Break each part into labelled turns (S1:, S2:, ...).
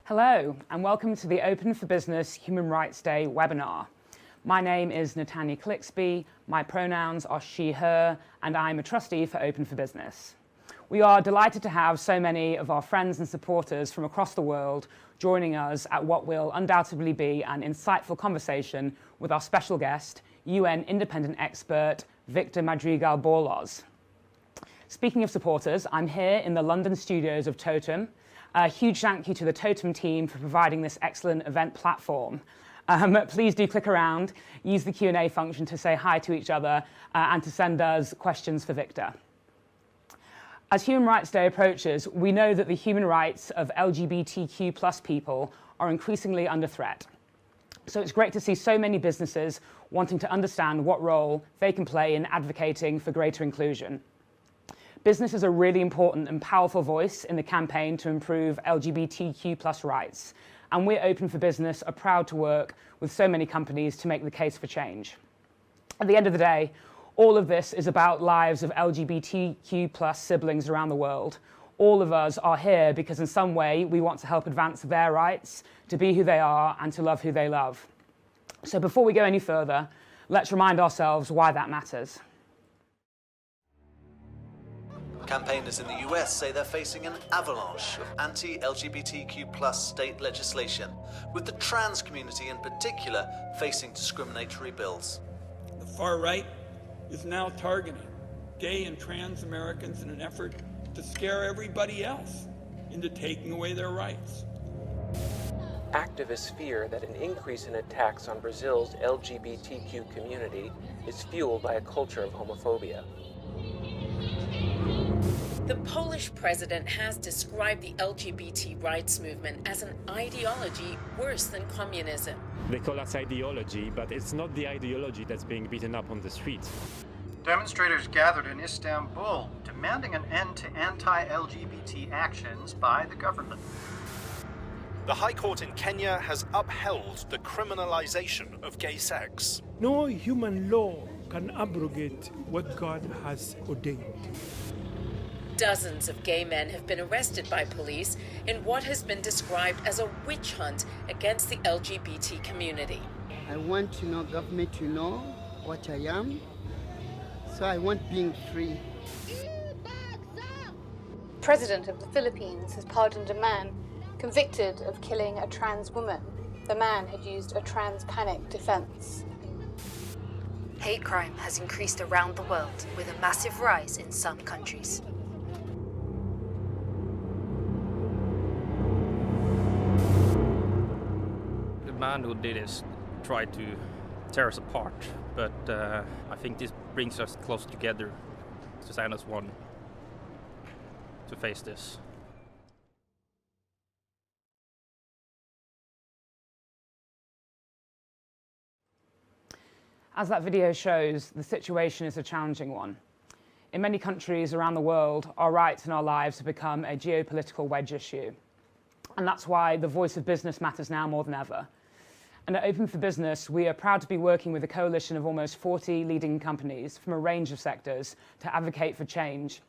S1: Hello, and welcome to the Open for Business Human Rights Day webinar. My name is Natanya Clixby, my pronouns are she, her, and I'm a trustee for Open for Business. We are delighted to have so many of our friends and supporters from across the world joining us at what will undoubtedly be an insightful conversation with our special guest, UN independent expert, Victor Madrigal-Borloz. Speaking of supporters, I'm here in the London studios of Totem. A huge thank you to the Totem team for providing this excellent event platform. Please do click around, use the Q&A function to say hi to each other and to send us questions for Victor. As Human Rights Day approaches, we know that the human rights of LGBTQ+ people are increasingly under threat. So it's great to see so many businesses wanting to understand what role they can play in advocating for greater inclusion. Business is a really important and powerful voice in the campaign to improve LGBTQ+ rights, and we're Open for Business are proud to work with so many companies to make the case for change. At the end of the day, all of this is about lives of LGBTQ+ siblings around the world. All of us are here because in some way we want to help advance their rights to be who they are and to love who they love. So before we go any further, let's remind ourselves why that matters.
S2: Campaigners in the US say they're facing an avalanche of anti-LGBTQ+ state legislation, with the trans community in particular facing discriminatory bills.
S3: The far right is now targeting gay and trans Americans in an effort to scare everybody else into taking away their rights.
S4: Activists fear that an increase in attacks on Brazil's LGBTQ community is fueled by a culture of homophobia.
S5: The Polish president has described the LGBT rights movement as an ideology worse than communism.
S6: They call us ideology, but it's not the ideology that's being beaten up on the streets.
S7: Demonstrators gathered in Istanbul, demanding an end to anti-LGBT actions by the government.
S8: The High Court in Kenya has upheld the criminalization of gay sex.
S9: No human law can abrogate what God has ordained.
S5: Dozens of gay men have been arrested by police in what has been described as a witch hunt against the LGBT community.
S10: I want government to know what I am, so I want being free.
S11: President of the Philippines has pardoned a man convicted of killing a trans woman. The man had used a trans panic defense.
S12: Hate crime has increased around the world, with a massive rise in some countries.
S13: The man who did this tried to tear us apart, but I think this brings us close together to stand as one to face this.
S1: As that video shows, the situation is a challenging one. In many countries around the world, our rights and our lives have become a geopolitical wedge issue. And that's why the voice of business matters now more than ever. And at Open for Business, we are proud to be working with a coalition of almost 40 leading companies from a range of sectors to advocate for change,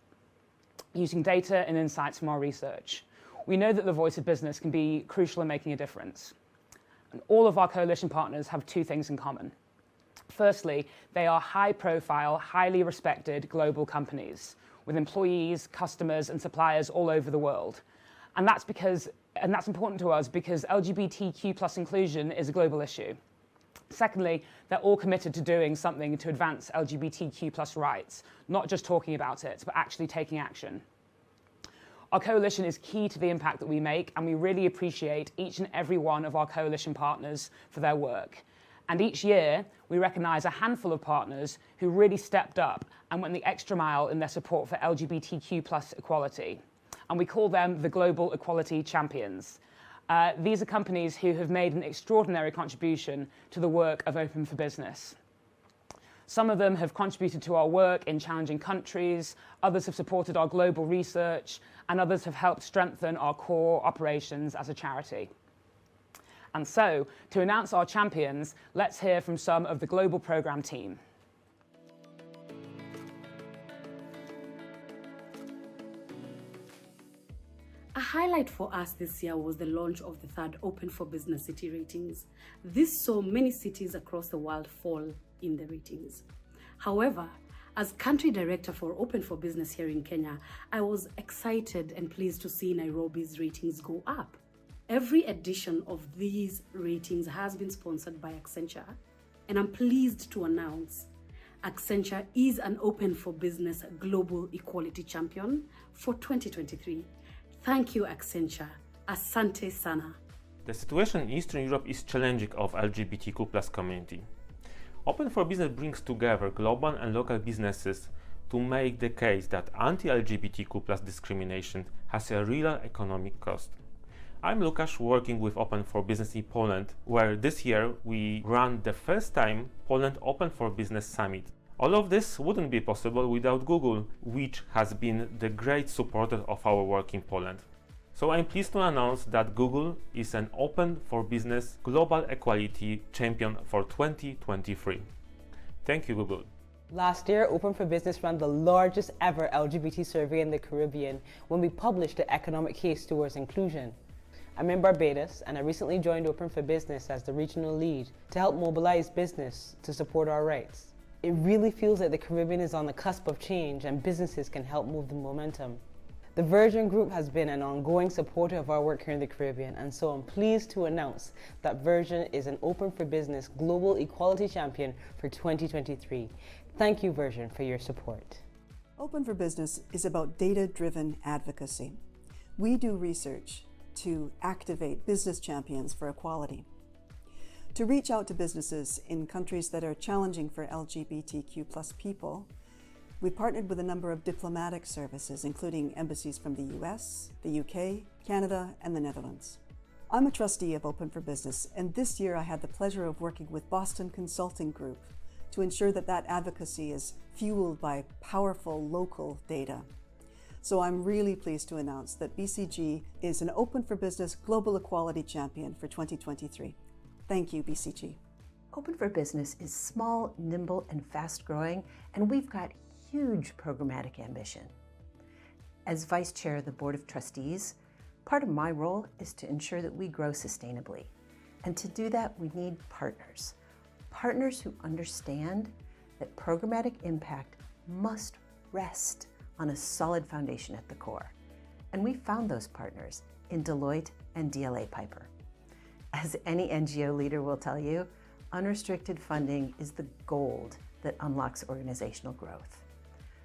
S1: using data and insights from our research. We know that the voice of business can be crucial in making a difference. And all of our coalition partners have two things in common. Firstly, they are high-profile, highly respected global companies with employees, customers, and suppliers all over the world. And that's important to us because LGBTQ+ inclusion is a global issue. Secondly, they're all committed to doing something to advance LGBTQ+ rights, not just talking about it, but actually taking action. Our coalition is key to the impact that we make, and we really appreciate each and every one of our coalition partners for their work. And each year, we recognise a handful of partners who really stepped up and went the extra mile in their support for LGBTQ+ equality. And we call them the Global Equality Champions. These are companies who have made an extraordinary contribution to the work of Open for Business. Some of them have contributed to our work in challenging countries, others have supported our global research, and others have helped strengthen our core operations as a charity. And so, to announce our champions, let's hear from some of the global program team.
S14: A highlight for us this year was the launch of the third Open for Business City Ratings. This saw many cities across the world fall in the ratings. However, as country director for Open for Business here in Kenya, I was excited and pleased to see Nairobi's ratings go up. Every edition of these ratings has been sponsored by Accenture, and I'm pleased to announce Accenture is an Open for Business Global Equality Champion for 2023. Thank you, Accenture. Asante sana.
S15: The situation in Eastern Europe is challenging of LGBTQ+ community. Open for Business brings together global and local businesses to make the case that anti-LGBTQ+ discrimination has a real economic cost. I'm Lukasz, working with Open for Business in Poland, where this year we ran the first time Poland Open for Business Summit. All of this wouldn't be possible without Google, which has been the great supporter of our work in Poland. So I'm pleased to announce that Google is an Open for Business Global Equality Champion for 2023. Thank you, Google.
S16: Last year, Open for Business ran the largest ever LGBT survey in the Caribbean when we published the economic case towards inclusion. I'm in Barbados, and I recently joined Open for Business as the regional lead to help mobilize business to support our rights. It really feels like the Caribbean is on the cusp of change and businesses can help move the momentum. The Virgin Group has been an ongoing supporter of our work here in the Caribbean, and so I'm pleased to announce that Virgin is an Open for Business Global Equality Champion for 2023. Thank you, Virgin, for your support.
S17: Open for Business is about data-driven advocacy. We do research to activate business champions for equality, to reach out to businesses in countries that are challenging for LGBTQ+ people. We partnered with a number of diplomatic services, including embassies from the US, the UK, Canada, and the Netherlands. I'm a trustee of Open for Business, and this year I had the pleasure of working with Boston Consulting Group to ensure that that advocacy is fueled by powerful local data. So I'm really pleased to announce that BCG is an Open for Business Global Equality Champion for 2023. Thank you, BCG.
S18: Open for Business is small, nimble, and fast-growing, and we've got huge programmatic ambition. As Vice Chair of the Board of Trustees, part of my role is to ensure that we grow sustainably. And to do that, we need partners. Partners who understand that programmatic impact must rest on a solid foundation at the core. And we found those partners in Deloitte and DLA Piper. As any NGO leader will tell you, unrestricted funding is the gold that unlocks organizational growth.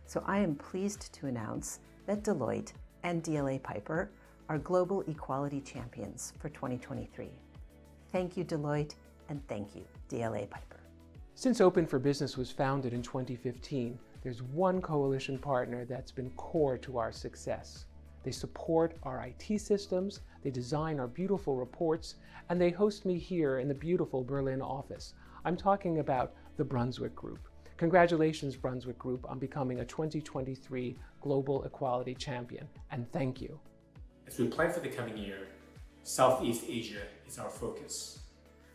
S18: So I am pleased to announce that Deloitte and DLA Piper are Global Equality Champions for 2023. Thank you, Deloitte, and thank you, DLA Piper.
S19: Since Open for Business was founded in 2015, there's one coalition partner that's been core to our success. They support our IT systems, they design our beautiful reports, and they host me here in the beautiful Berlin office. I'm talking about the Brunswick Group. Congratulations, Brunswick Group, on becoming a 2023 Global Equality Champion, and thank you.
S20: As we plan for the coming year, Southeast Asia is our focus.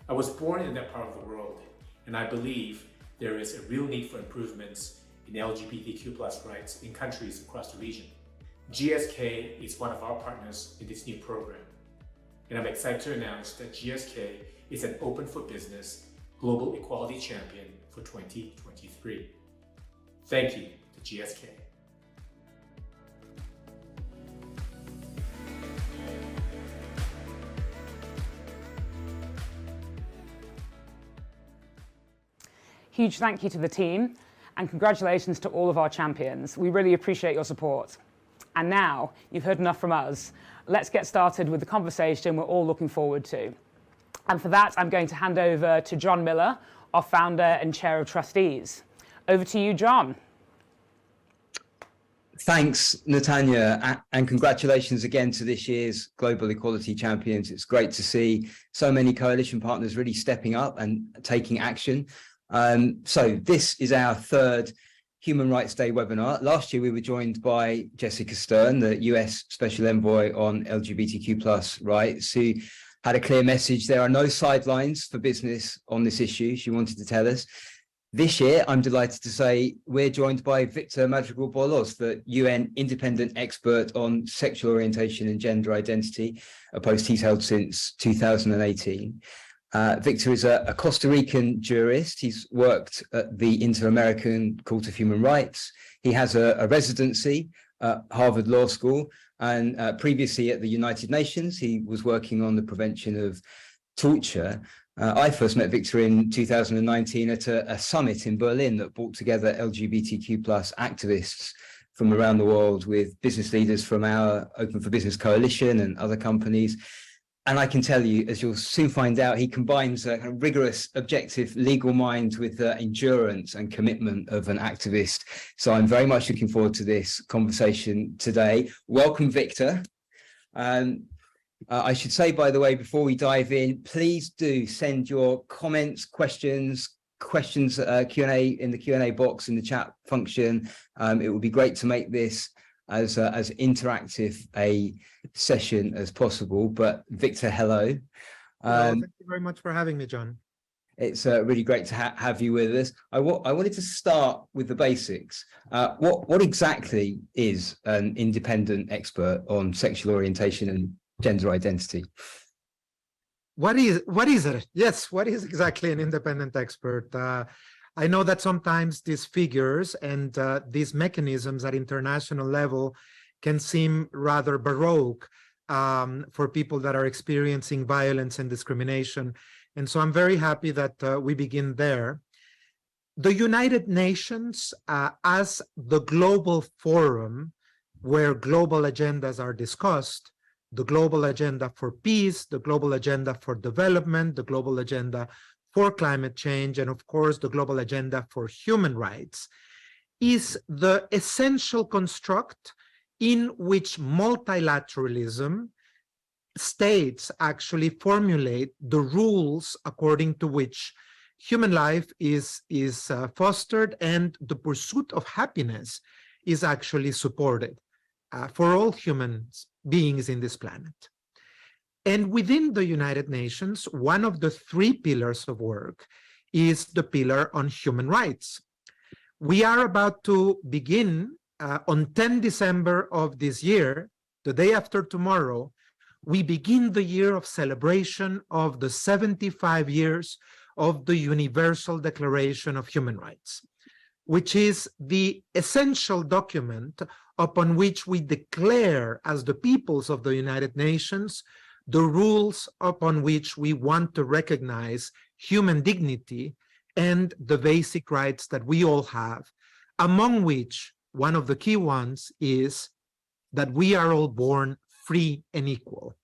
S20: I was born in that part of the world, and I believe there is a real need for improvements in LGBTQ+ rights in countries across the region. GSK is one of our partners in this new program, and I'm excited to announce that GSK is an Open for Business Global Equality Champion for 2023. Thank you to GSK.
S1: Huge thank you to the team, and congratulations to all of our champions. We really appreciate your support. And now, you've heard enough from us. Let's get started with the conversation we're all looking forward to. And for that, I'm going to hand over to Jon Miller, our founder and chair of trustees. Over to you, Jon.
S21: Thanks, Natanya, and congratulations again to this year's Global Equality Champions. It's great to see so many coalition partners really stepping up and taking action. So this is our third Human Rights Day webinar. Last year, we were joined by Jessica Stern, the US Special Envoy on LGBTQ+ rights, who had a clear message. There are no sidelines for business on this issue, she wanted to tell us. This year, I'm delighted to say we're joined by Victor Madrigal-Borloz, the UN independent expert on sexual orientation and gender identity, a post he's held since 2018. Victor is a Costa Rican jurist. He's worked at the Inter-American Court of Human Rights. He has a residency at Harvard Law School, and previously at the United Nations, he was working on the prevention of torture. I first met Victor in 2019 at a summit in Berlin that brought together LGBTQ+ activists from around the world with business leaders from our Open for Business coalition and other companies. And I can tell you, as you'll soon find out, he combines a rigorous, objective legal mind with the endurance and commitment of an activist. So I'm very much looking forward to this conversation today. Welcome, Victor. I should say, by the way, before we dive in, please do send your comments, questions, Q&A in the Q&A box in the chat function. It would be great to make this as interactive a session as possible. But Victor, hello.
S2: Thank you very much for having me, John.
S21: It's really great to have you with us. I wanted to start with the basics. What exactly is an independent expert on sexual orientation and gender identity?
S2: What is it? Yes, what is exactly an independent expert? I know that sometimes these figures and these mechanisms at international level can seem rather baroque for people that are experiencing violence and discrimination. And so I'm very happy that we begin there. The United Nations, as the global forum where global agendas are discussed, the global agenda for peace, the global agenda for development, the global agenda for climate change, and of course, the global agenda for human rights, is the essential construct in which multilateralism states actually formulate the rules according to which human life is fostered and the pursuit of happiness is actually supported for all human beings in this planet. And within the United Nations, one of the three pillars of work is the pillar on human rights. We are about to begin on 10 December of this year, the day after tomorrow, we begin the year of celebration of the 75 years of the Universal Declaration of Human Rights, which is the essential document upon which we declare as the peoples of the United Nations the rules upon which we want to recognize human dignity and the basic rights that we all have, among which one of the key ones is that we are all born free and equal.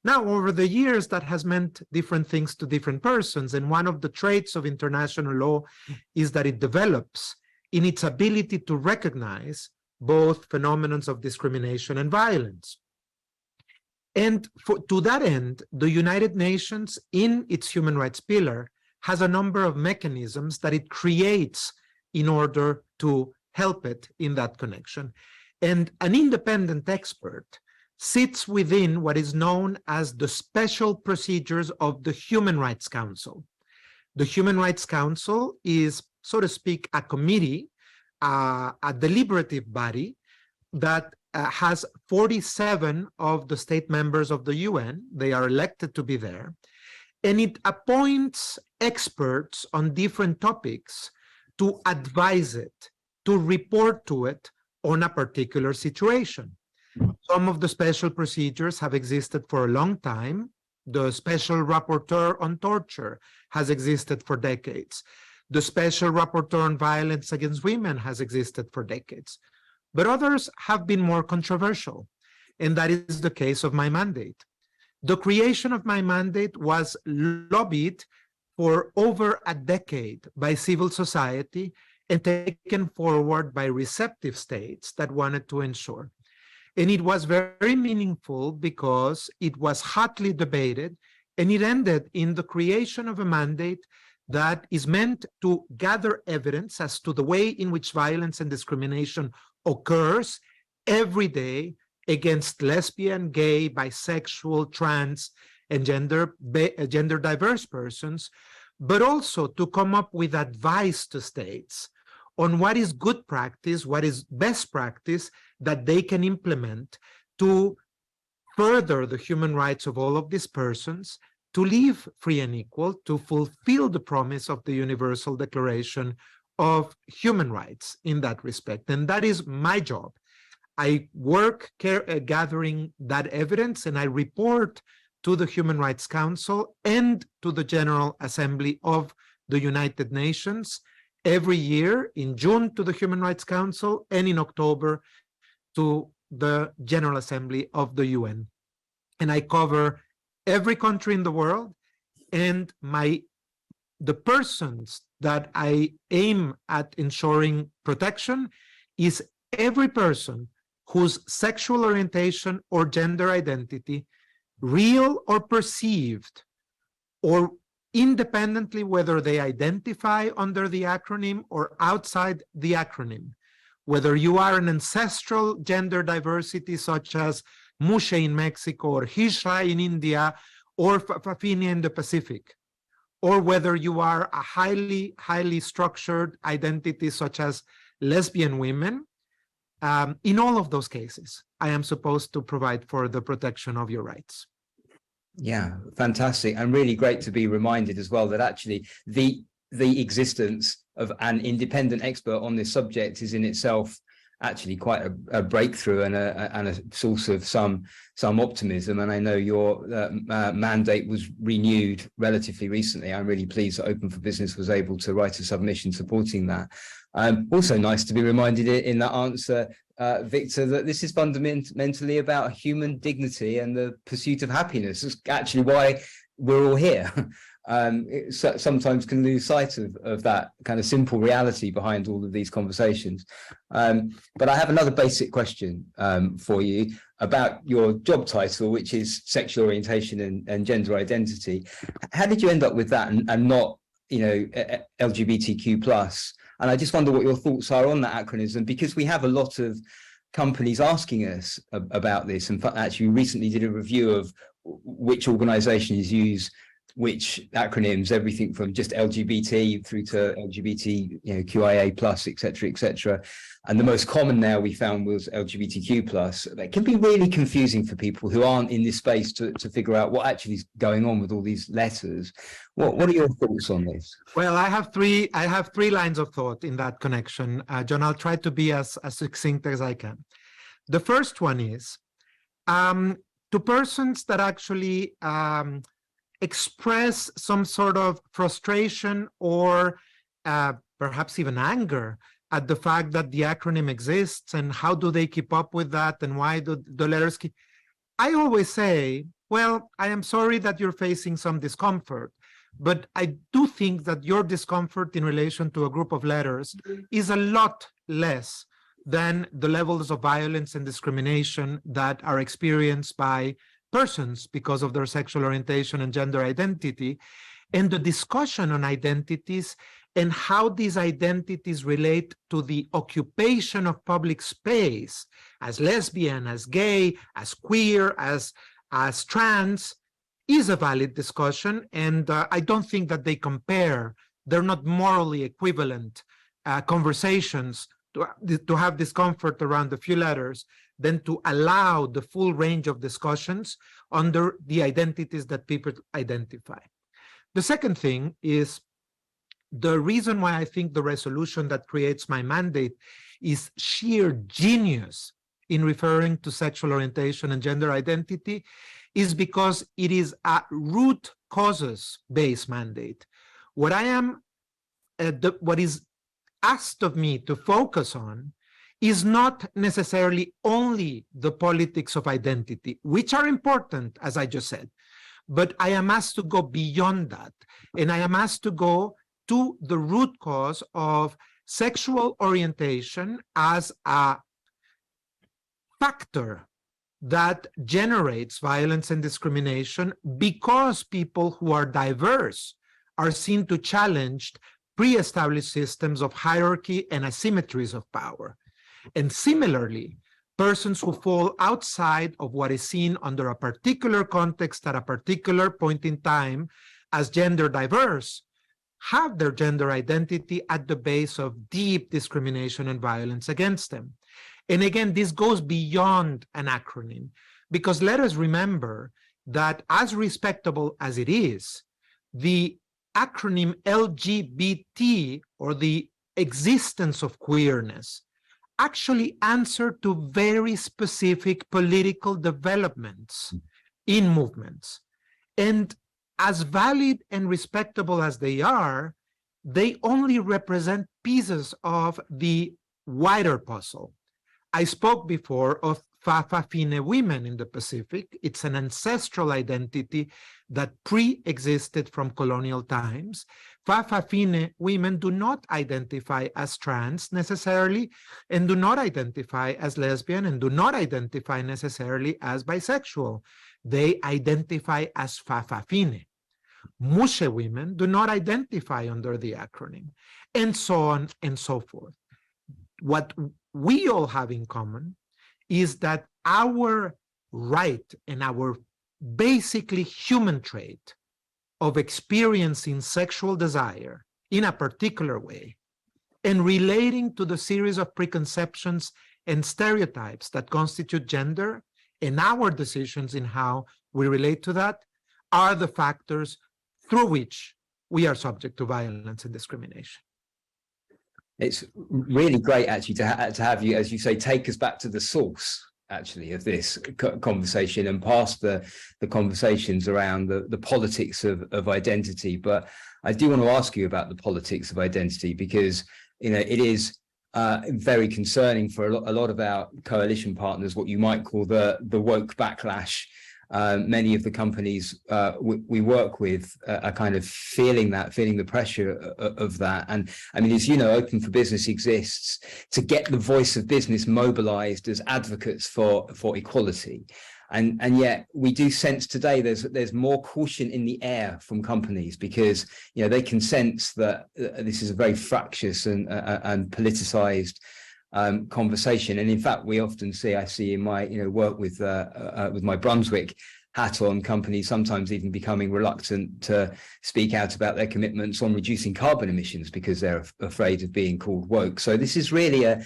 S2: Now, over the years, that has meant different things to different persons, and one of the traits of international law is that it develops in its ability to recognize both phenomena of discrimination and violence. And to that end, the United Nations, in its human rights pillar, has a number of mechanisms that it creates in order to help it in that connection. And an independent expert sits within what is known as the special procedures of the Human Rights Council. The Human Rights Council is, so to speak, a committee, a deliberative body that has 47 of the state members of the UN. They are elected to be there. And it appoints experts on different topics to advise it, to report to it on a particular situation. Some of the special procedures have existed for a long time. The special rapporteur on torture has existed for decades. The special rapporteur on violence against women has existed for decades. But others have been more controversial, and that is the case of my mandate. The creation of my mandate was lobbied for over a decade by civil society and taken forward by receptive states that wanted to ensure. And it was very meaningful because it was hotly debated, and it ended in the creation of a mandate that is meant to gather evidence as to the way in which violence and discrimination occurs every day against lesbian, gay, bisexual, trans, and gender diverse persons, but also to come up with advice to states on what is good practice, what is best practice that they can implement to further the human rights of all of these persons, to live free and equal, to fulfill the promise of the Universal Declaration of Human Rights in that respect. And that is my job. I work gathering that evidence, and I report to the Human Rights Council and to the General Assembly of the United Nations every year, in June to the Human Rights Council and in October to the General Assembly of the UN. And I cover every country in the world, and the persons that I aim at ensuring protection is every person whose sexual orientation or gender identity, real or perceived, or independently whether they identify under the acronym or outside the acronym, whether you are an ancestral gender diversity such as Mushe in Mexico or Hijra in India or Fafini in the Pacific, or whether you are a highly structured identity such as lesbian women, in all of those cases, I am supposed to provide for the protection of your rights.
S21: Yeah, fantastic. And really great to be reminded as well that actually the existence of an independent expert on this subject is in itself actually quite a breakthrough and a source of some optimism. And I know your mandate was renewed relatively recently. I'm really pleased that Open for Business was able to write a submission supporting that. Also nice to be reminded in that answer, Victor, that this is fundamentally about human dignity and the pursuit of happiness. It's actually why we're all here. Sometimes can lose sight of that kind of simple reality behind all of these conversations. But I have another basic question for you about your job title, which is sexual orientation and gender identity. How did you end up with that and not, LGBTQ+? And I just wonder what your thoughts are on that acronym, because we have a lot of companies asking us about this. In fact, actually, we recently did a review of which organizations use which acronyms, everything from just LGBT through to LGBT, QIA+, et cetera, and the most common now we found was LGBTQ+. It can be really confusing for people who aren't in this space to figure out what actually is going on with all these letters. What are your thoughts on this?
S2: Well, I have three lines of thought in that connection, John. I'll try to be as succinct as I can. The first one is to persons that actually express some sort of frustration or perhaps even anger at the fact that the acronym exists and how do they keep up with that and why do the letters keep... I always say, well, I am sorry that you're facing some discomfort, but I do think that your discomfort in relation to a group of letters is a lot less than the levels of violence and discrimination that are experienced by persons because of their sexual orientation and gender identity, and the discussion on identities and how these identities relate to the occupation of public space as lesbian, as gay, as queer, as trans, is a valid discussion. And I don't think that they compare. They're not morally equivalent conversations to have discomfort around a few letters than to allow the full range of discussions under the identities that people identify. The second thing is the reason why I think the resolution that creates my mandate is sheer genius in referring to sexual orientation and gender identity is because it is a root causes-based mandate. What is asked of me to focus on is not necessarily only the politics of identity, which are important, as I just said, but I am asked to go beyond that. And I am asked to go to the root cause of sexual orientation as a factor that generates violence and discrimination because people who are diverse are seen to challenge pre-established systems of hierarchy and asymmetries of power. And similarly, persons who fall outside of what is seen under a particular context at a particular point in time as gender diverse have their gender identity at the base of deep discrimination and violence against them. And again, this goes beyond an acronym, because let us remember that as respectable as it is, the acronym LGBT, or the existence of queerness, actually answer to very specific political developments in movements. And as valid and respectable as they are, they only represent pieces of the wider puzzle. I spoke before of Fa'afafine women in the Pacific. It's an ancestral identity that pre-existed from colonial times. Fa'afafine women do not identify as trans necessarily, and do not identify as lesbian, and do not identify necessarily as bisexual. They identify as Fa'afafine. Mushe women do not identify under the acronym, and so on and so forth. What we all have in common is that our right and our basically human trait of experiencing sexual desire in a particular way and relating to the series of preconceptions and stereotypes that constitute gender, and our decisions in how we relate to that, are the factors through which we are subject to violence and discrimination.
S21: It's really great actually to have you, as you say, take us back to the source actually of this conversation and past the conversations around the politics of identity. But I do want to ask you about the politics of identity, because it is very concerning for a lot of our coalition partners, what you might call the woke backlash. Many of the companies we work with are kind of feeling the pressure of that. And I mean, as you know, Open for Business exists to get the voice of business mobilized as advocates for equality. And yet we do sense today there's more caution in the air from companies, because they can sense that this is a very fractious and politicized conversation. And in fact, we often I see in my work with my Brunswick hat on, companies sometimes even becoming reluctant to speak out about their commitments on reducing carbon emissions because they're afraid of being called woke. So this is really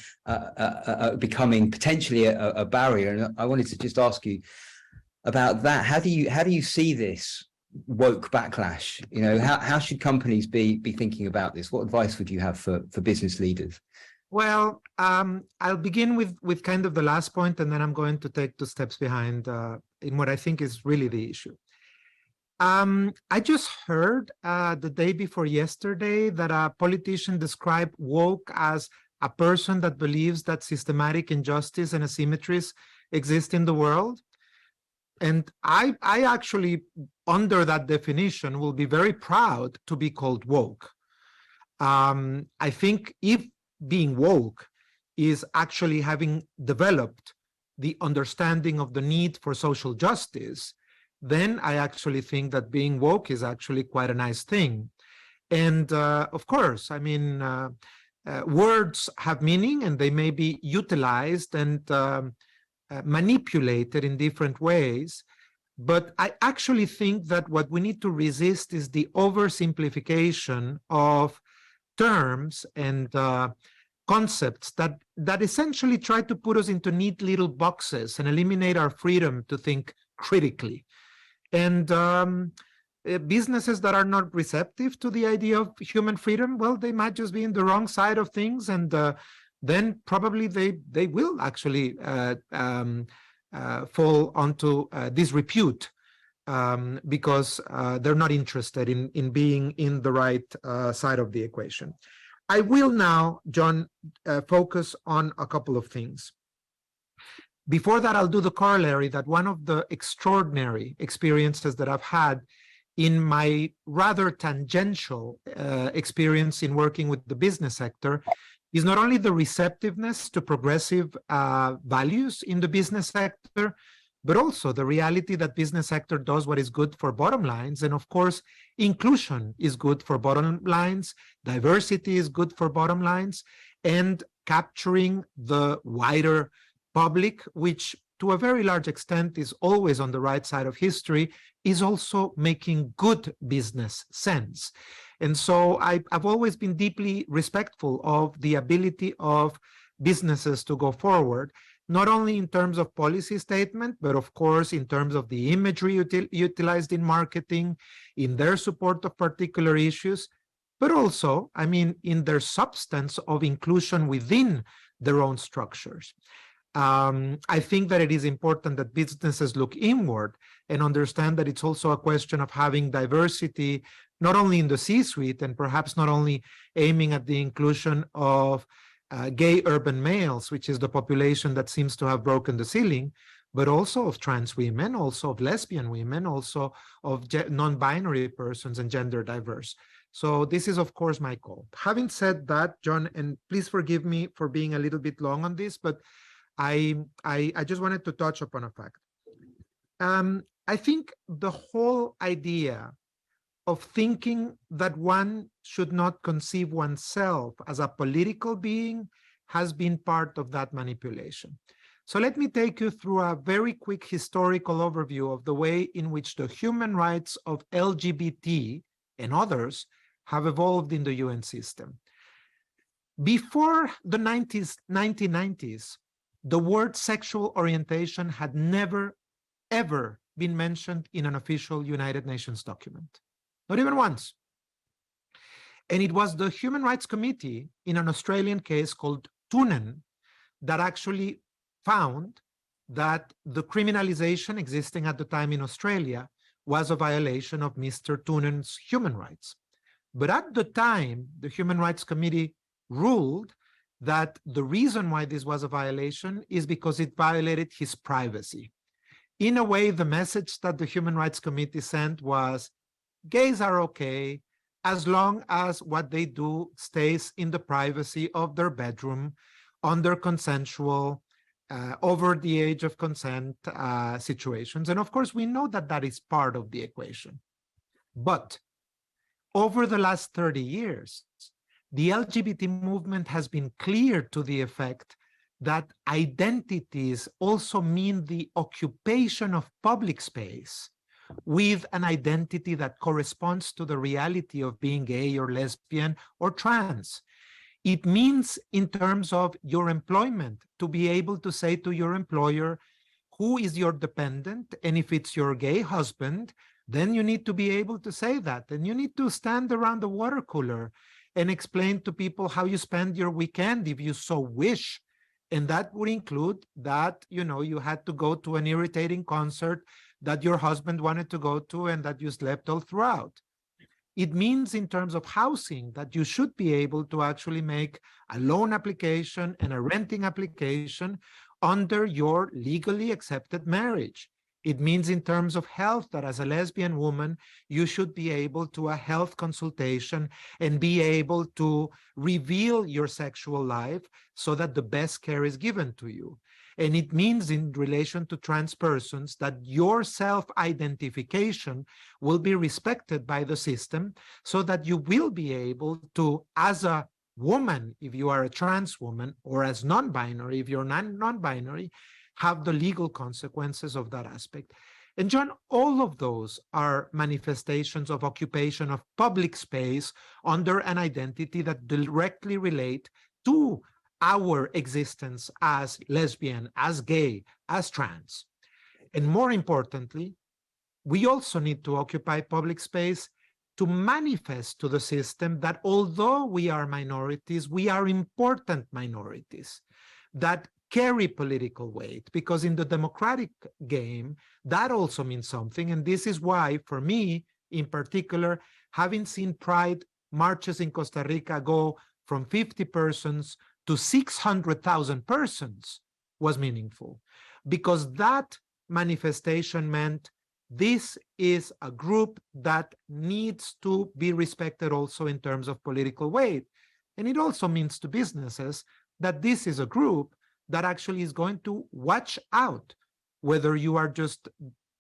S21: becoming potentially a barrier. And I wanted to just ask you about that. How do you see this woke backlash? How should companies be thinking about this? What advice would you have for business leaders?
S2: Well, I'll begin with kind of the last point, and then I'm going to take 2 steps behind in what I think is really the issue. I just heard the day before yesterday that a politician described woke as a person that believes that systematic injustice and asymmetries exist in the world. And I actually, under that definition, will be very proud to be called woke. I think if being woke is actually having developed the understanding of the need for social justice, then I actually think that being woke is actually quite a nice thing. And of course, I mean, words have meaning, and they may be utilized and manipulated in different ways. But I actually think that what we need to resist is the oversimplification of terms and concepts that essentially try to put us into neat little boxes and eliminate our freedom to think critically. And businesses that are not receptive to the idea of human freedom, well, they might just be in the wrong side of things, and then probably they will actually fall onto disrepute because they're not interested in being in the right side of the equation. I will now, John, focus on a couple of things. Before that, I'll do the corollary that one of the extraordinary experiences that I've had in my rather tangential experience in working with the business sector is not only the receptiveness to progressive values in the business sector, but also the reality that business sector does what is good for bottom lines. And of course, inclusion is good for bottom lines, diversity is good for bottom lines, and capturing the wider public, which to a very large extent is always on the right side of history, is also making good business sense. And so I've always been deeply respectful of the ability of businesses to go forward, not only in terms of policy statement, but of course in terms of the imagery utilized in marketing, in their support of particular issues, but also, I mean, in their substance of inclusion within their own structures. I think that it is important that businesses look inward and understand that it's also a question of having diversity, not only in the C-suite and perhaps not only aiming at the inclusion of gay urban males, which is the population that seems to have broken the ceiling, but also of trans women, also of lesbian women, also of non-binary persons and gender diverse. So this is, of course, my call. Having said that, John, and please forgive me for being a little bit long on this, but I just wanted to touch upon a fact. I think the whole idea of thinking that one should not conceive oneself as a political being has been part of that manipulation. So let me take you through a very quick historical overview of the way in which the human rights of LGBT and others have evolved in the UN system. Before the 1990s, the word sexual orientation had never, ever been mentioned in an official United Nations document. Not even once. And it was the Human Rights Committee in an Australian case called Toonen that actually found that the criminalization existing at the time in Australia was a violation of Mr. Toonen's human rights. But at the time, the Human Rights Committee ruled that the reason why this was a violation is because it violated his privacy. In a way, the message that the Human Rights Committee sent was, gays are okay as long as what they do stays in the privacy of their bedroom, under consensual, over the age of consent situations. And of course, we know that that is part of the equation. But over the last 30 years, the LGBT movement has been clear to the effect that identities also mean the occupation of public space with an identity that corresponds to the reality of being gay or lesbian or trans. It means in terms of your employment, to be able to say to your employer, who is your dependent? And if it's your gay husband, then you need to be able to say that. And you need to stand around the water cooler and explain to people how you spend your weekend if you so wish. And that would include that, you know, you had to go to an irritating concert that your husband wanted to go to and that you slept all throughout. It means in terms of housing that you should be able to actually make a loan application and a renting application under your legally accepted marriage. It means in terms of health that as a lesbian woman, you should be able to a health consultation and be able to reveal your sexual life so that the best care is given to you. And it means in relation to trans persons that your self-identification will be respected by the system so that you will be able to, as a woman, if you are a trans woman, or as non-binary, if you're non-binary, have the legal consequences of that aspect. And John, all of those are manifestations of occupation of public space under an identity that directly relate to our existence as lesbian, as gay, as trans. And more importantly, we also need to occupy public space to manifest to the system that although we are minorities, we are important minorities that carry political weight, because in the democratic game, that also means something. And this is why, for me, in particular, having seen Pride marches in Costa Rica go from 50 persons to 600,000 persons was meaningful, because that manifestation meant this is a group that needs to be respected also in terms of political weight. And it also means to businesses that this is a group that actually is going to watch out whether you are just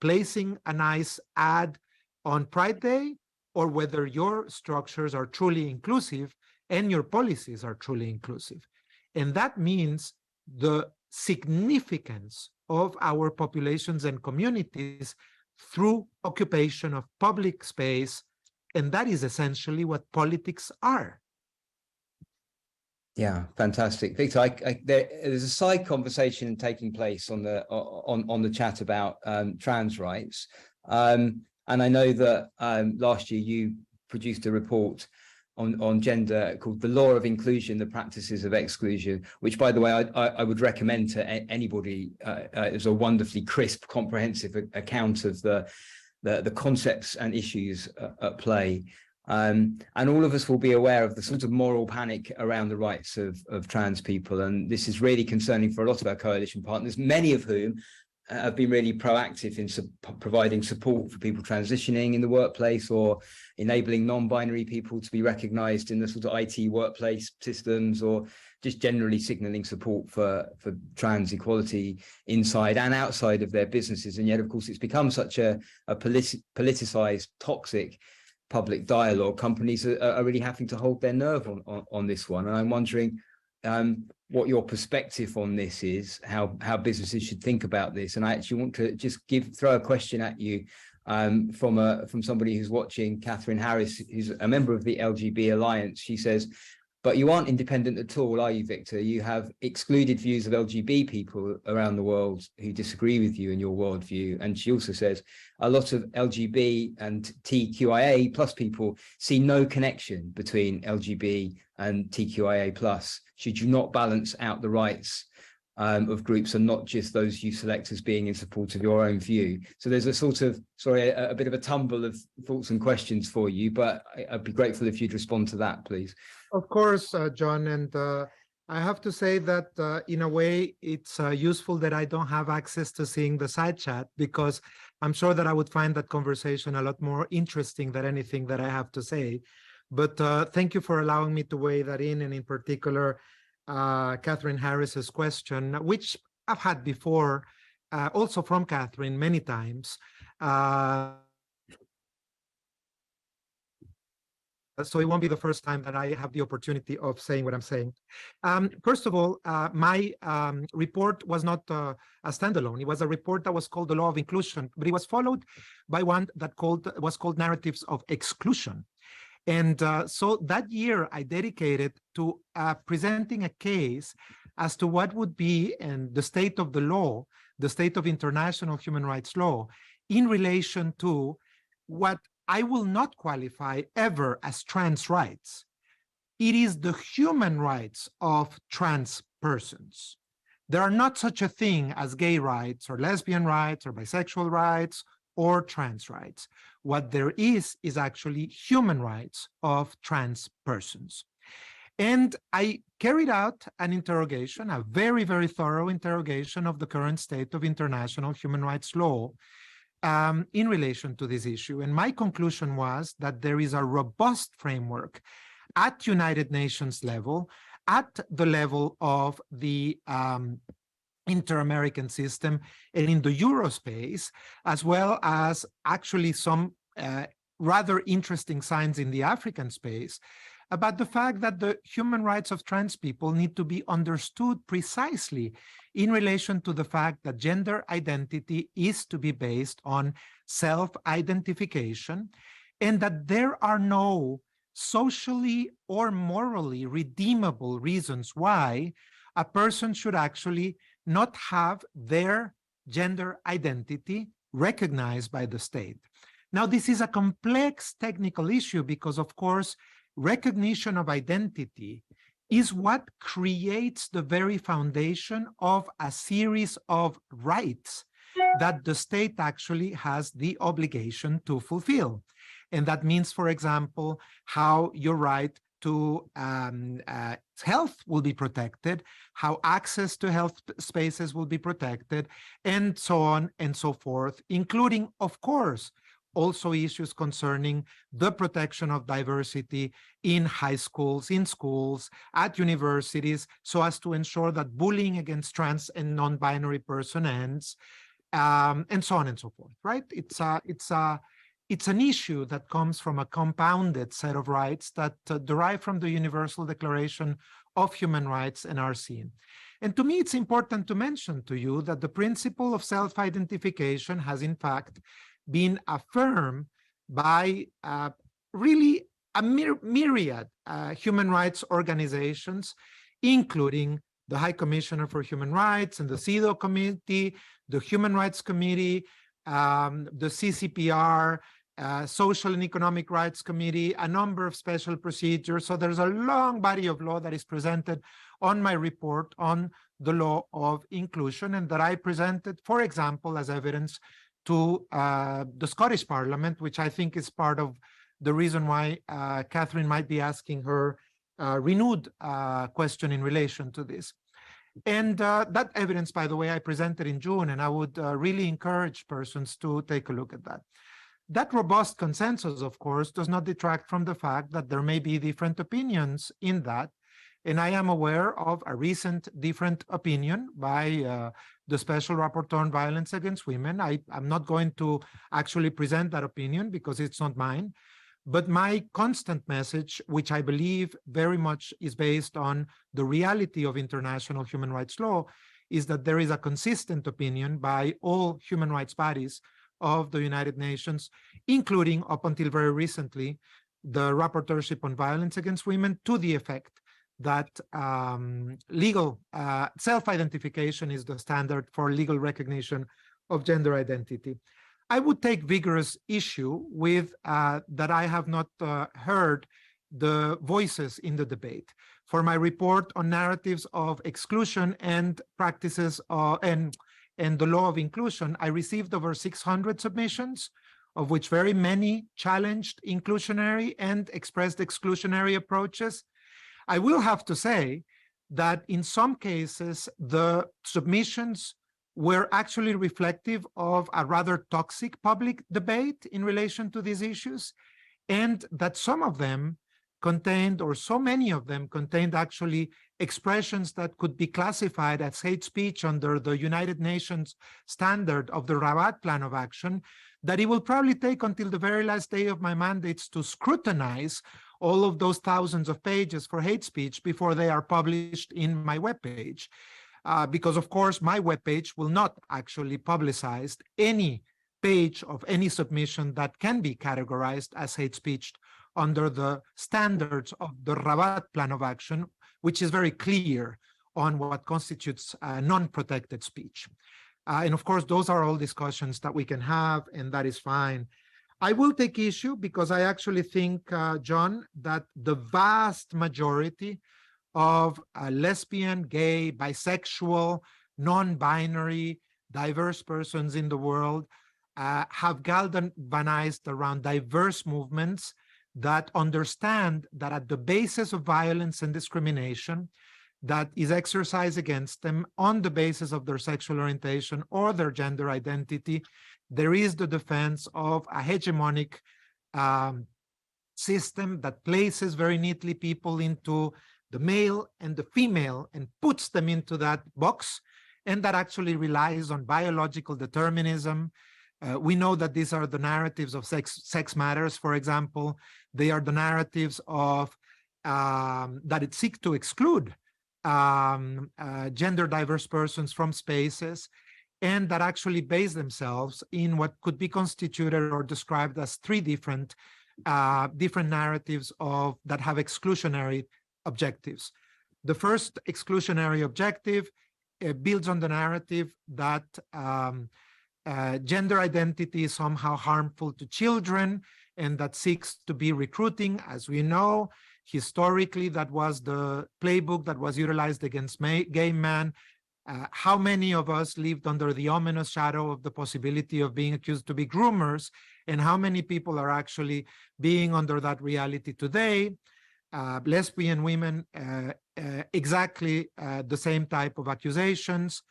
S2: placing a nice ad on Pride Day or whether your structures are truly inclusive and your policies are truly inclusive. And that means the significance of our populations and communities through occupation of public space and that is essentially what politics are.
S21: Yeah, fantastic, Victor. There's a side conversation taking place on the chat about trans rights, and I know that last year you produced a report on gender called "The Law of Inclusion: The Practices of Exclusion," which, by the way, I would recommend to anybody. It's a wonderfully crisp, comprehensive account of the concepts and issues at play. And all of us will be aware of the sort of moral panic around the rights of trans people. And this is really concerning for a lot of our coalition partners, many of whom have been really proactive in providing support for people transitioning in the workplace, or enabling non-binary people to be recognized in the sort of IT workplace systems, or just generally signaling support for trans equality inside and outside of their businesses. And yet, of course, it's become such a politicized, toxic public dialogue. Companies are really having to hold their nerve on this one. And I'm wondering what your perspective on this is, how businesses should think about this. And I actually want to just throw a question at you from somebody who's watching, Catherine Harris, who's a member of the LGB Alliance. She says, "But you aren't independent at all, are you, Victor? You have excluded views of LGB people around the world who disagree with you and your worldview." And she also says, "A lot of LGB and TQIA plus people see no connection between LGB and TQIA plus. Should you not balance out the rights of groups and not just those you select as being in support of your own view?" So there's a sort of, a bit of a tumble of thoughts and questions for you, but I'd be grateful if you'd respond to that, please.
S2: Of course, John, and I have to say that in a way, it's useful that I don't have access to seeing the side chat, because I'm sure that I would find that conversation a lot more interesting than anything that I have to say. But thank you for allowing me to weigh that in, and in particular, Catherine Harris's question, which I've had before, also from Catherine many times. So it won't be the first time that I have the opportunity of saying what I'm saying. First of all, my report was not a standalone. It was a report that was called The Law of Inclusion, but it was followed by one that was called Narratives of Exclusion. And so that year I dedicated to presenting a case as to what would be and the state of the law, the state of international human rights law, in relation to what I will not qualify ever as trans rights. It is the human rights of trans persons. There are not such a thing as gay rights or lesbian rights or bisexual rights or trans rights. What there is actually human rights of trans persons. And I carried out an interrogation, a very, very thorough interrogation of the current state of international human rights law in relation to this issue. And my conclusion was that there is a robust framework at United Nations level, at the level of the inter-American system and in the Eurospace, as well as actually some rather interesting signs in the African space, about the fact that the human rights of trans people need to be understood precisely in relation to the fact that gender identity is to be based on self-identification, and that there are no socially or morally redeemable reasons why a person should actually not have their gender identity recognized by the state. Now, this is a complex technical issue because, of course, recognition of identity is what creates the very foundation of a series of rights that the state actually has the obligation to fulfill. And that means, for example, how your right to health will be protected, how access to health spaces will be protected, and so on and so forth, including, of course, also issues concerning the protection of diversity in high schools, in schools, at universities, so as to ensure that bullying against trans and non-binary person ends, and so on and so forth, right? It's an issue that comes from a compounded set of rights that derive from the Universal Declaration of Human Rights and are seen. And to me, it's important to mention to you that the principle of self-identification has in fact been affirmed by really a myriad human rights organizations, including the High Commissioner for Human Rights and the CEDAW Committee, the Human Rights Committee, the CCPR, Social and Economic Rights Committee, a number of special procedures. So there's a long body of law that is presented on my report on the law of inclusion, and that I presented, for example, as evidence to the Scottish Parliament, which I think is part of the reason why Catherine might be asking her renewed question in relation to this. And that evidence, by the way, I presented in June, and I would really encourage persons to take a look at that. That robust consensus, of course, does not detract from the fact that there may be different opinions in that. And I am aware of a recent different opinion by the Special Rapporteur on Violence Against Women. I'm not going to actually present that opinion because it's not mine. But my constant message, which I believe very much is based on the reality of international human rights law, is that there is a consistent opinion by all human rights bodies of the United Nations, including up until very recently, the Rapporteurship on Violence Against Women, to the effect that legal self-identification is the standard for legal recognition of gender identity. I would take vigorous issue with that I have not heard the voices in the debate. For my report on narratives of exclusion and practices and the law of inclusion, I received over 600 submissions, of which very many challenged inclusionary and expressed exclusionary approaches. I will have to say that in some cases, the submissions were actually reflective of a rather toxic public debate in relation to these issues, and that some of them contained, or so many of them contained actually expressions that could be classified as hate speech under the United Nations standard of the Rabat Plan of Action, that it will probably take until the very last day of my mandates to scrutinize all of those thousands of pages for hate speech before they are published in my webpage. Because of course, my webpage will not actually publicize any page of any submission that can be categorized as hate speech under the standards of the Rabat Plan of Action, which is very clear on what constitutes non-protected speech. And of course, those are all discussions that we can have, and that is fine. I will take issue because I actually think, John, that the vast majority of lesbian, gay, bisexual, non-binary, diverse persons in the world have galvanized around diverse movements that understand that at the basis of violence and discrimination that is exercised against them on the basis of their sexual orientation or their gender identity, there is the defense of a hegemonic system that places very neatly people into the male and the female and puts them into that box, and that actually relies on biological determinism. We know that these are the narratives of sex matters, for example. They are the narratives of that it seeks to exclude gender diverse persons from spaces, and that actually base themselves in what could be constituted or described as three different narratives that have exclusionary objectives. The first exclusionary objective builds on the narrative that gender identity is somehow harmful to children and that seeks to be recruiting. As we know, historically, that was the playbook that was utilized against gay men. How many of us lived under the ominous shadow of the possibility of being accused to be groomers, and how many people are actually being under that reality today? Lesbian women, exactly the same type of accusations.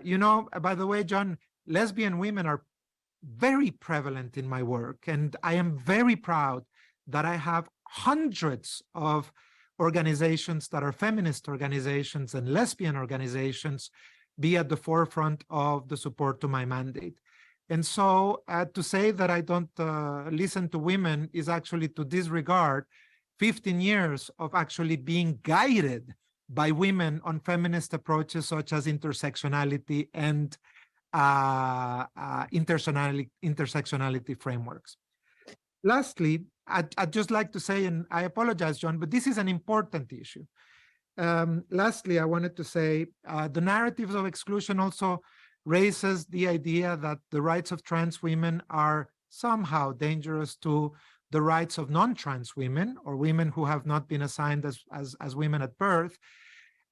S2: You know, by the way, John, lesbian women are very prevalent in my work, and I am very proud that I have hundreds of organizations that are feminist organizations and lesbian organizations be at the forefront of the support to my mandate. And so to say that I don't listen to women is actually to disregard 15 years of actually being guided by women on feminist approaches such as intersectionality and intersectionality frameworks. Lastly, I'd just like to say, and I apologize, John, but this is an important issue. Lastly, I wanted to say the narratives of exclusion also raises the idea that the rights of trans women are somehow dangerous to the rights of non-trans women or women who have not been assigned as women at birth.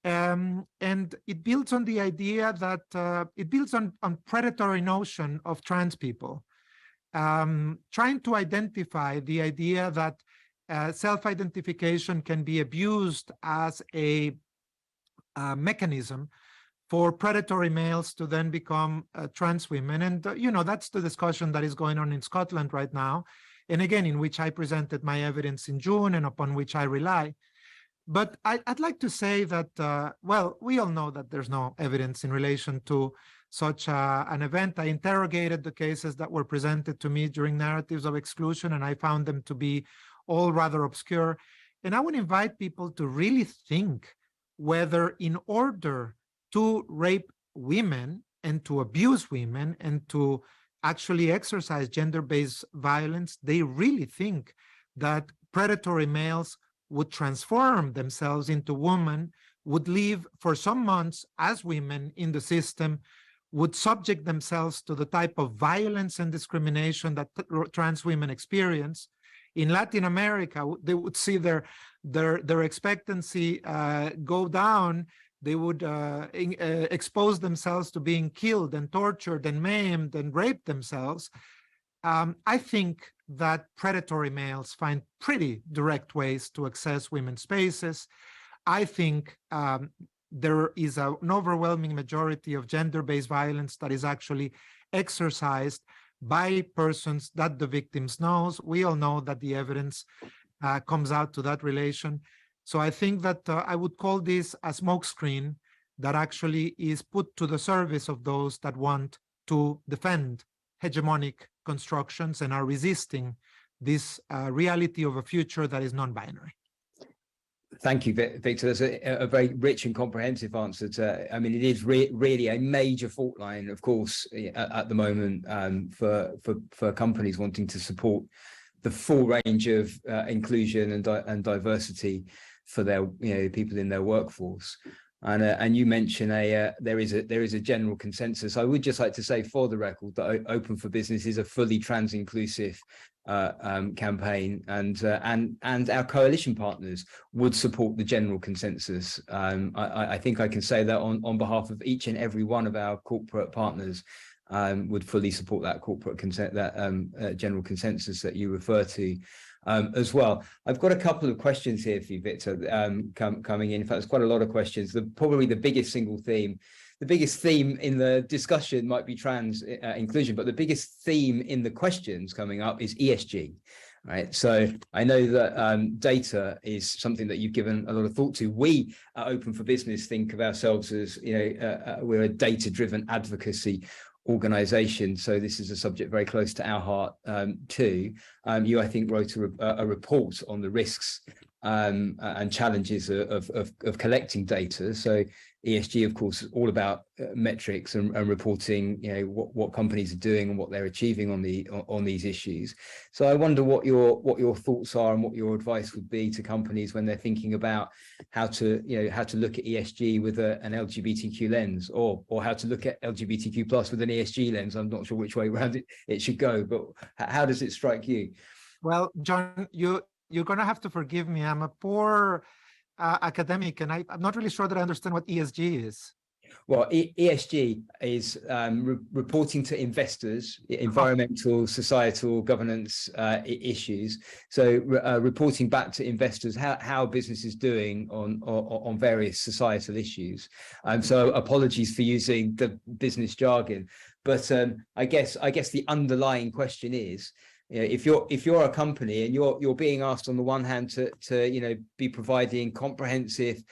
S2: And it builds on the idea that it builds on predatory notion of trans people, trying to identify the idea that self-identification can be abused as a mechanism for predatory males to then become trans women. And, that's the discussion that is going on in Scotland right now. And again, in which I presented my evidence in June and upon which I rely. But I'd like to say that, well, we all know that there's no evidence in relation to such an event. I interrogated the cases that were presented to me during narratives of exclusion, and I found them to be all rather obscure. And I would invite people to really think whether in order to rape women and to abuse women and to actually exercise gender-based violence, they really think that predatory males would transform themselves into women, would live for some months as women in the system, would subject themselves to the type of violence and discrimination that trans women experience. In Latin America, they would see their expectancy go down. They would expose themselves to being killed and tortured and maimed and raped themselves. I think that predatory males find pretty direct ways to access women's spaces. I think there is an overwhelming majority of gender-based violence that is actually exercised by persons that the victims knows. We all know that the evidence comes out to that relation. So I think that I would call this a smokescreen that actually is put to the service of those that want to defend hegemonic constructions and are resisting this reality of a future that is non-binary.
S21: Thank you, Victor. That's a very rich and comprehensive answer to, I mean, it is really a major fault line, of course, at the moment for companies wanting to support the full range of inclusion and diversity for their people in their workforce. And you mentioned there is a general consensus. I would just like to say, for the record, that Open for Business is a fully trans inclusive campaign, and our coalition partners would support the general consensus. I think I can say that on behalf of each and every one of our corporate partners, would fully support that corporate consent, that general consensus that you refer to. As well. I've got a couple of questions here for you, Victor, coming in. In fact, there's quite a lot of questions. Probably the biggest single theme, the biggest theme in the discussion might be trans inclusion, but the biggest theme in the questions coming up is ESG, right? So I know that data is something that you've given a lot of thought to. We at Open for Business think of ourselves as, we're a data-driven advocacy organization, so this is a subject very close to our heart too. You, I think, wrote a report on the risks and challenges of collecting data. So ESG, of course, is all about metrics and reporting, what companies are doing and what they're achieving on these issues. So I wonder what your thoughts are and what your advice would be to companies when they're thinking about how to look at ESG with an LGBTQ lens, or how to look at LGBTQ plus with an ESG lens. I'm not sure which way around it should go, but how does it strike you?
S2: Well, John, you're going to have to forgive me. I'm a poor academic, and I'm not really sure that I understand what ESG is.
S21: Well, ESG is reporting to investors, environmental, societal, governance issues. So reporting back to investors how business is doing on various societal issues. So apologies for using the business jargon, but I guess the underlying question is, if you're a company and you're being asked on the one hand to be providing comprehensive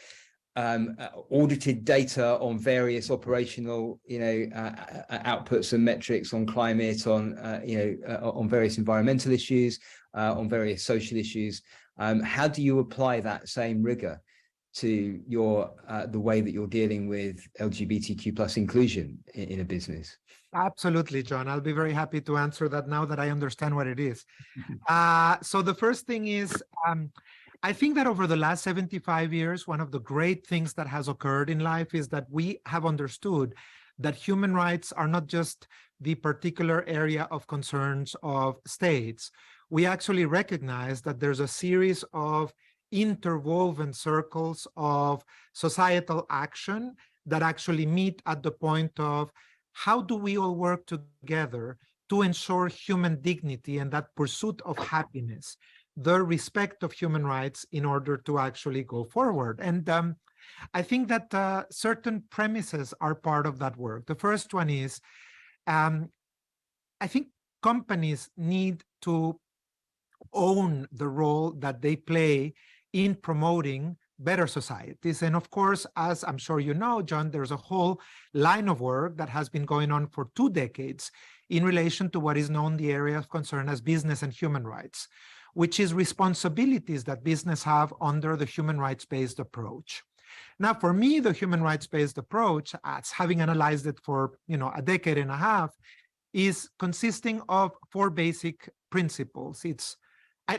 S21: audited data on various operational outputs and metrics on climate, on various environmental issues, on various social issues, how do you apply that same rigor to your the way that you're dealing with LGBTQ plus inclusion in a business?
S2: Absolutely, John. I'll be very happy to answer that now that I understand what it is. So the first thing is, I think that over the last 75 years, one of the great things that has occurred in life is that we have understood that human rights are not just the particular area of concerns of states. We actually recognize that there's a series of interwoven circles of societal action that actually meet at the point of how do we all work together to ensure human dignity and that pursuit of happiness, the respect of human rights in order to actually go forward. And I think that certain premises are part of that work. The first one is, I think companies need to own the role that they play in promoting better societies. And of course, as I'm sure you know, John, there's a whole line of work that has been going on for 2 decades in relation to what is known the area of concern as business and human rights, which is responsibilities that business have under the human rights-based approach. Now, for me, the human rights-based approach, as having analyzed it for a decade and a half, is consisting of 4 basic principles.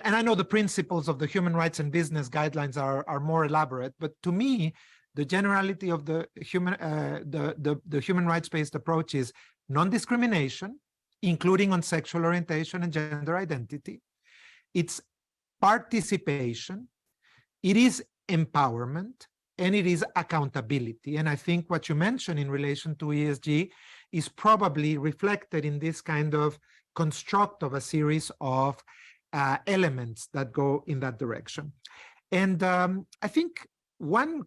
S2: And I know the principles of the human rights and business guidelines are more elaborate, but to me, the generality of the human rights-based approach is non-discrimination, including on sexual orientation and gender identity. It's participation, it is empowerment, and it is accountability. And I think what you mentioned in relation to ESG is probably reflected in this kind of construct of a series of elements that go in that direction. And I think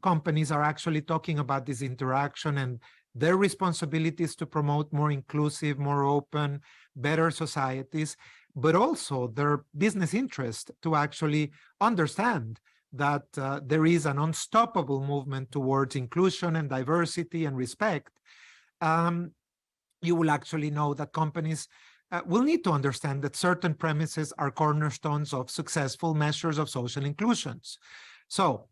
S2: companies are actually talking about this interaction and their responsibilities to promote more inclusive, more open, better societies, but also their business interest to actually understand that there is an unstoppable movement towards inclusion and diversity and respect. You will actually know that companies will need to understand that certain premises are cornerstones of successful measures of social inclusions. So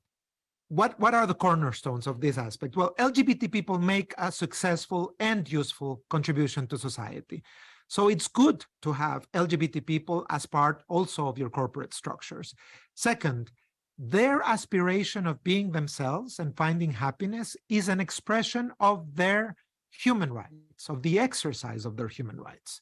S2: what are the cornerstones of this aspect? Well, LGBT people make a successful and useful contribution to society. So it's good to have LGBT people as part also of your corporate structures. Second, their aspiration of being themselves and finding happiness is an expression of their human rights, of the exercise of their human rights.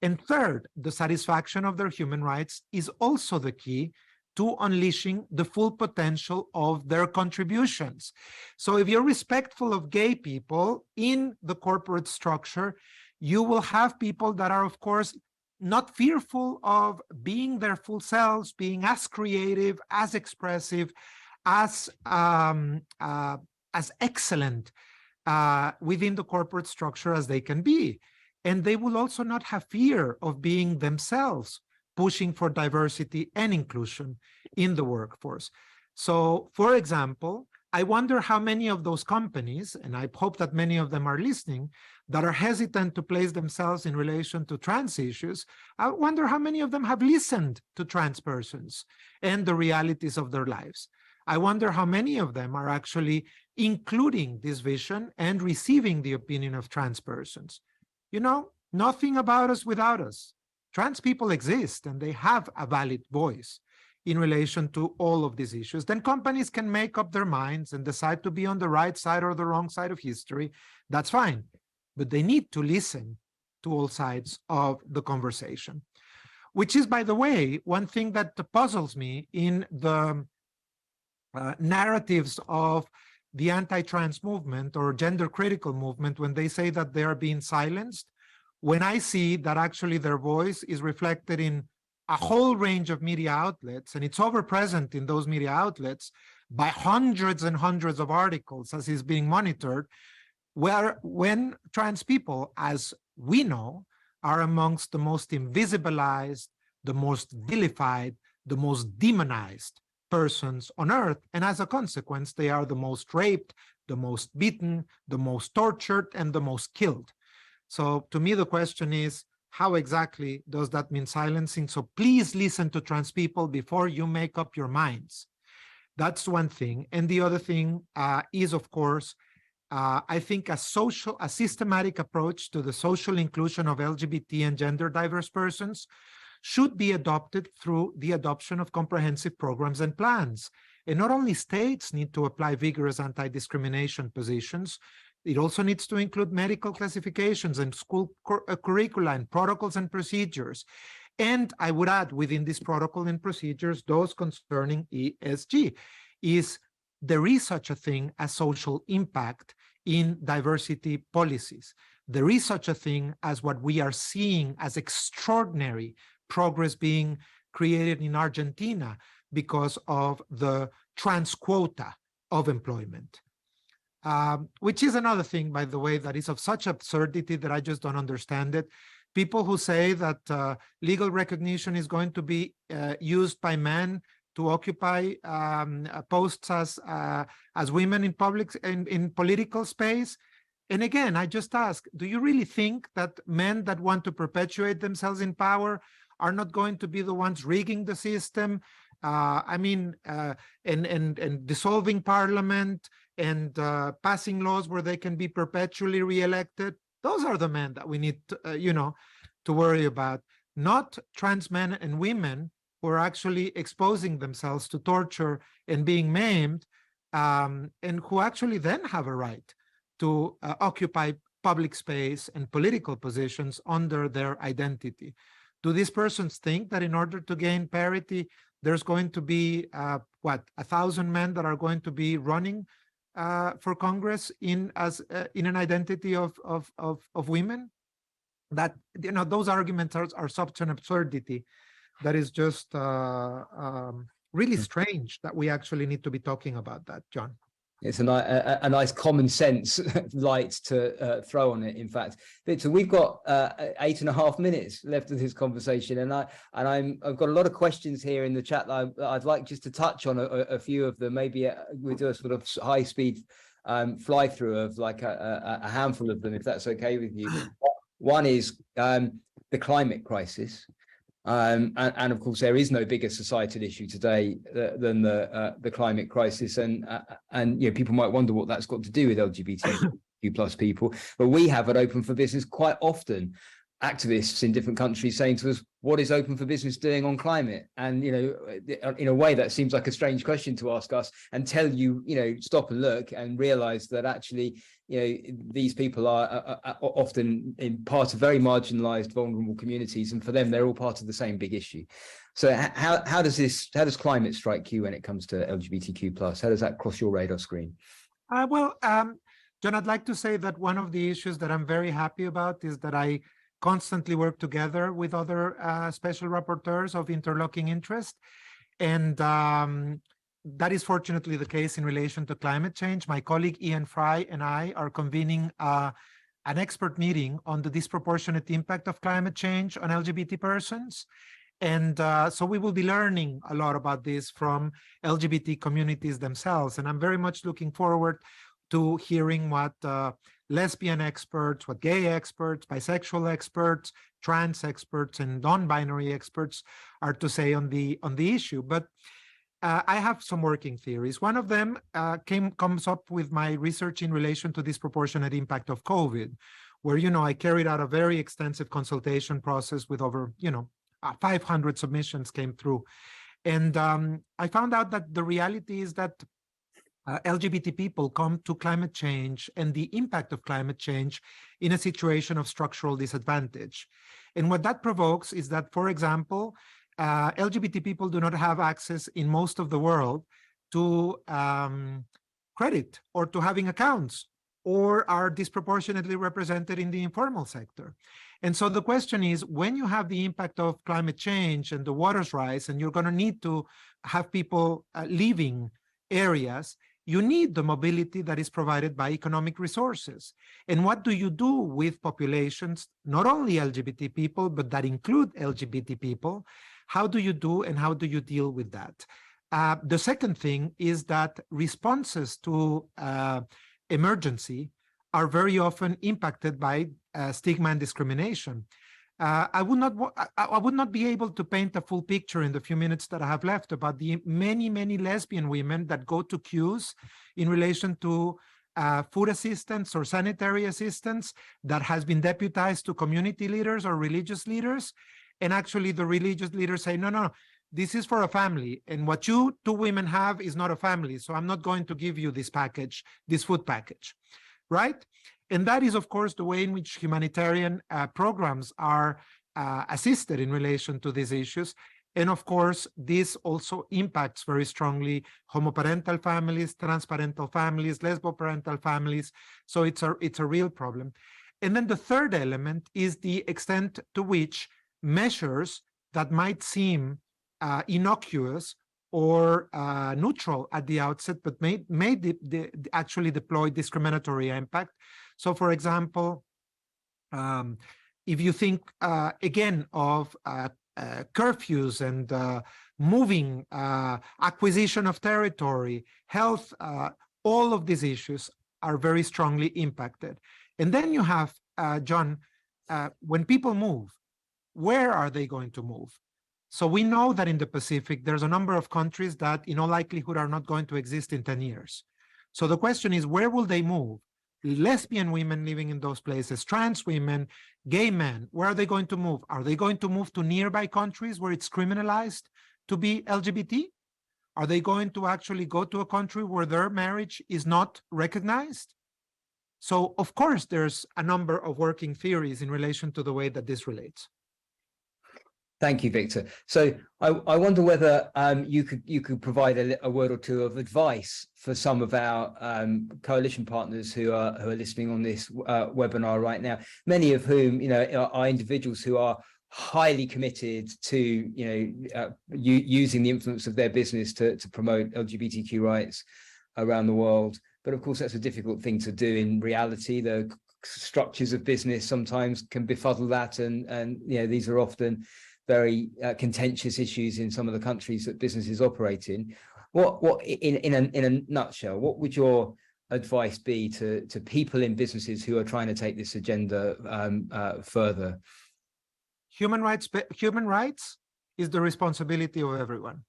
S2: And third, the satisfaction of their human rights is also the key to unleashing the full potential of their contributions. So if you're respectful of gay people in the corporate structure, you will have people that are, of course, not fearful of being their full selves, being as creative, as expressive, as excellent within the corporate structure as they can be. And they will also not have fear of being themselves, pushing for diversity and inclusion in the workforce. So, for example, I wonder how many of those companies, and I hope that many of them are listening, that are hesitant to place themselves in relation to trans issues, I wonder how many of them have listened to trans persons and the realities of their lives. I wonder how many of them are actually including this vision and receiving the opinion of trans persons. You know, nothing about us without us. Trans people exist and they have a valid voice in relation to all of these issues. Then companies can make up their minds and decide to be on the right side or the wrong side of history. That's fine. But they need to listen to all sides of the conversation, which is, by the way, one thing that puzzles me in the narratives of the anti-trans movement or gender critical movement when they say that they are being silenced, when I see that actually their voice is reflected in a whole range of media outlets, and it's overpresent in those media outlets by hundreds and hundreds of articles as is being monitored, where when trans people, as we know, are amongst the most invisibilized, the most vilified, the most demonized persons on earth, and as a consequence, they are the most raped, the most beaten, the most tortured, and the most killed. So to me, the question is, how exactly does that mean silencing? So please listen to trans people before you make up your minds. That's one thing. And the other thing is, of course, I think a systematic approach to the social inclusion of LGBT and gender diverse persons should be adopted through the adoption of comprehensive programs and plans. And not only states need to apply vigorous anti-discrimination positions, it also needs to include medical classifications and school curricula and protocols and procedures. And I would add within this protocol and procedures, those concerning ESG. There is such a thing as social impact in diversity policies. There is such a thing as what we are seeing as extraordinary progress being created in Argentina because of the trans quota of employment. Which is another thing, by the way, that is of such absurdity that I just don't understand it. People who say that legal recognition is going to be used by men to occupy posts as women in political space. And again, I just ask, do you really think that men that want to perpetuate themselves in power are not going to be the ones rigging the system? And dissolving parliament and passing laws where they can be perpetually reelected. Those are the men that we need to, to worry about, not trans men and women who are actually exposing themselves to torture and being maimed, and who actually then have a right to occupy public space and political positions under their identity. Do these persons think that in order to gain parity, there's going to be 1,000 men that are going to be running for Congress in an identity of women? That those arguments are such an absurdity that is just really strange that we actually need to be talking about that, John.
S21: It's a nice common sense light to throw on it. In fact, Victor, we've got 8.5 minutes left of this conversation, and I've got a lot of questions here in the chat that I'd like just to touch on a few of them. Maybe we'll do a sort of high speed fly through of like a handful of them, if that's okay with you. One is the climate crisis. And of course, there is no bigger societal issue today than the climate crisis, and people might wonder what that's got to do with LGBTQ plus people. But we have at Open for Business quite often activists in different countries saying to us, "What is Open for Business doing on climate?" And in a way, that seems like a strange question to ask us until you stop and look and realize that actually these people are often in part of very marginalized, vulnerable communities, and for them they're all part of the same big issue. So how does climate strike you when it comes to LGBTQ plus? How does that cross your radar screen?
S2: John, I'd like to say that one of the issues that I'm very happy about is that I constantly work together with other special rapporteurs of interlocking interest. And that is fortunately the case in relation to climate change. My colleague Ian Fry and I are convening an expert meeting on the disproportionate impact of climate change on LGBT persons. And so we will be learning a lot about this from LGBT communities themselves. And I'm very much looking forward to hearing what lesbian experts, what gay experts, bisexual experts, trans experts, and non-binary experts are to say on the issue. But I have some working theories. One of them comes up with my research in relation to disproportionate impact of COVID, where I carried out a very extensive consultation process with over 500 submissions came through, and I found out that the reality is that LGBT people come to climate change and the impact of climate change in a situation of structural disadvantage. And what that provokes is that, for example, LGBT people do not have access in most of the world to credit or to having accounts, or are disproportionately represented in the informal sector. And so the question is, when you have the impact of climate change and the waters rise, and you're going to need to have people leaving areas, you need the mobility that is provided by economic resources. And what do you do with populations, not only LGBT people, but that include LGBT people? How do you do and how do you deal with that? The second thing is that responses to emergency are very often impacted by stigma and discrimination. I would not be able to paint a full picture in the few minutes that I have left about the many lesbian women that go to queues in relation to food assistance or sanitary assistance that has been deputized to community leaders or religious leaders. And actually the religious leaders say, no, this is for a family. And what you two women have is not a family. So I'm not going to give you this package, this food package, right? And that is, of course, the way in which humanitarian programs are assisted in relation to these issues. And of course, this also impacts very strongly homoparental families, transparental families, lesboparental families. So it's a real problem. And then the third element is the extent to which measures that might seem innocuous or neutral at the outset, but may actually deploy discriminatory impact. So, for example, if you think again of curfews and moving, acquisition of territory, health, all of these issues are very strongly impacted. And then you have, John, when people move, where are they going to move? So we know that in the Pacific, there's a number of countries that in all likelihood are not going to exist in 10 years. So the question is, where will they move? Lesbian women living in those places, trans women, gay men, where are they going to move? Are they going to move to nearby countries where it's criminalized to be LGBT? Are they going to actually go to a country where their marriage is not recognized? So, of course, there's a number of working theories in relation to the way that this relates.
S21: Thank you, Victor. So I wonder whether you could provide a word or two of advice for some of our coalition partners who are listening on this webinar right now. Many of whom, are individuals who are highly committed to, using the influence of their business to promote LGBTQ rights around the world. But of course, that's a difficult thing to do in reality. The structures of business sometimes can befuddle that, and these are often very contentious issues in some of the countries that businesses operate in. What in a nutshell, what would your advice be to people in businesses who are trying to take this agenda further?
S2: Human rights is the responsibility of everyone.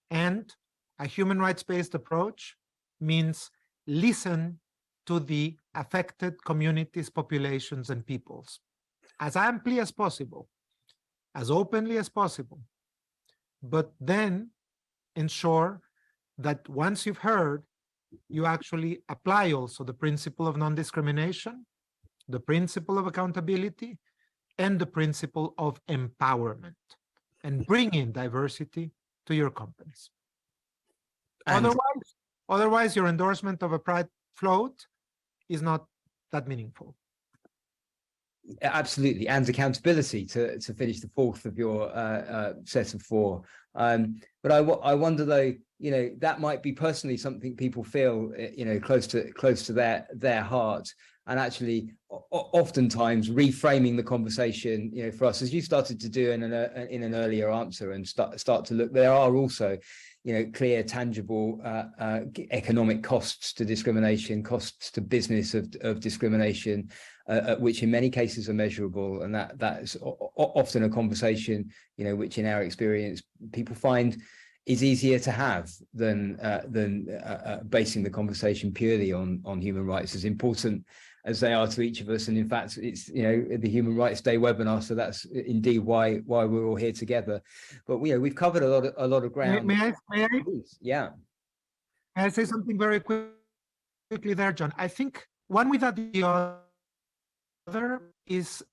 S2: And a human rights-based approach means listen to the affected communities, populations, and peoples as amply as possible, as openly as possible, but then ensure that once you've heard, you actually apply also the principle of non-discrimination, the principle of accountability, and the principle of empowerment, and bring in diversity to your companies. Otherwise, your endorsement of a pride float is not that meaningful.
S21: Absolutely, and accountability to finish the fourth of your set of four. But I wonder though, that might be personally something people feel, close to their heart, and actually oftentimes reframing the conversation, for us, as you started to do in an earlier answer, and start to look, there are also clear, tangible economic costs to discrimination, costs to business of discrimination, which in many cases are measurable, and that's often a conversation, which in our experience people find is easier to have than basing the conversation purely on human rights, as important as they are to each of us. And in fact, it's the Human Rights Day webinar, so that's indeed why we're all here together. But we've covered a lot of ground.
S2: May I?
S21: Yeah.
S2: May I say something very quickly there, John? I think one without the other is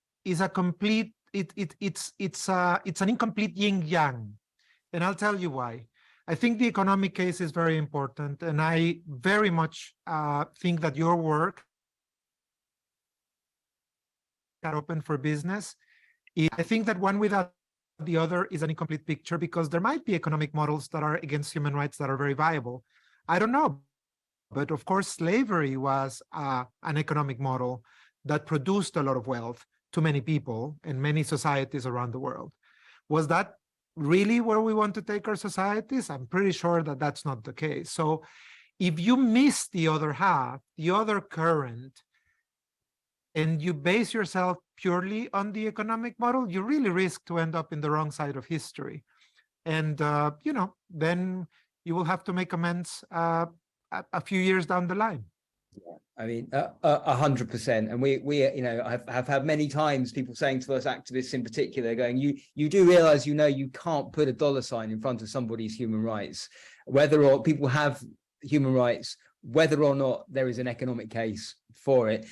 S2: a complete. It's an incomplete yin yang, and I'll tell you why. I think the economic case is very important, and I very much think that your work Open for Business, I think that one without the other is an incomplete picture, because there might be economic models that are against human rights that are very viable. I don't know, but of course slavery was an economic model that produced a lot of wealth to many people in many societies around the world. Was that really where we want to take our societies? I'm pretty sure that that's not the case. So if you miss the other half, the other current, and you base yourself purely on the economic model, you really risk to end up in the wrong side of history. And, then you will have to make amends a few years down the line.
S21: I mean, 100%. And I've had many times people saying to us, activists in particular, going, you do realize, you can't put a dollar sign in front of somebody's human rights, whether or people have human rights, whether or not there is an economic case for it.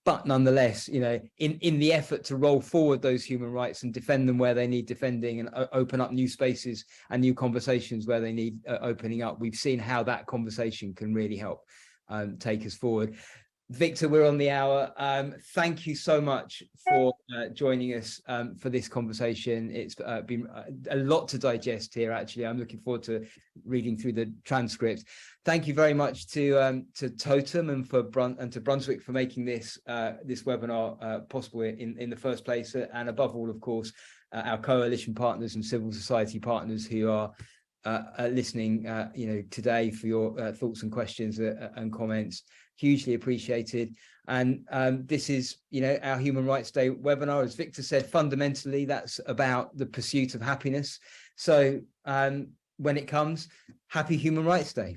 S21: But nonetheless, in the effort to roll forward those human rights and defend them where they need defending and open up new spaces and new conversations where they need opening up, we've seen how that conversation can really help take us forward. Victor, we're on the hour. Thank you so much for joining us for this conversation. It's been a lot to digest here, actually. I'm looking forward to reading through the transcript. Thank you very much to Totem and to Brunswick for making this webinar possible in the first place. And above all, of course, our coalition partners and civil society partners who are listening today, for your thoughts and questions and comments. Hugely appreciated. And this is our Human Rights Day webinar. As Victor said, fundamentally that's about the pursuit of happiness. So when it comes, happy Human Rights Day.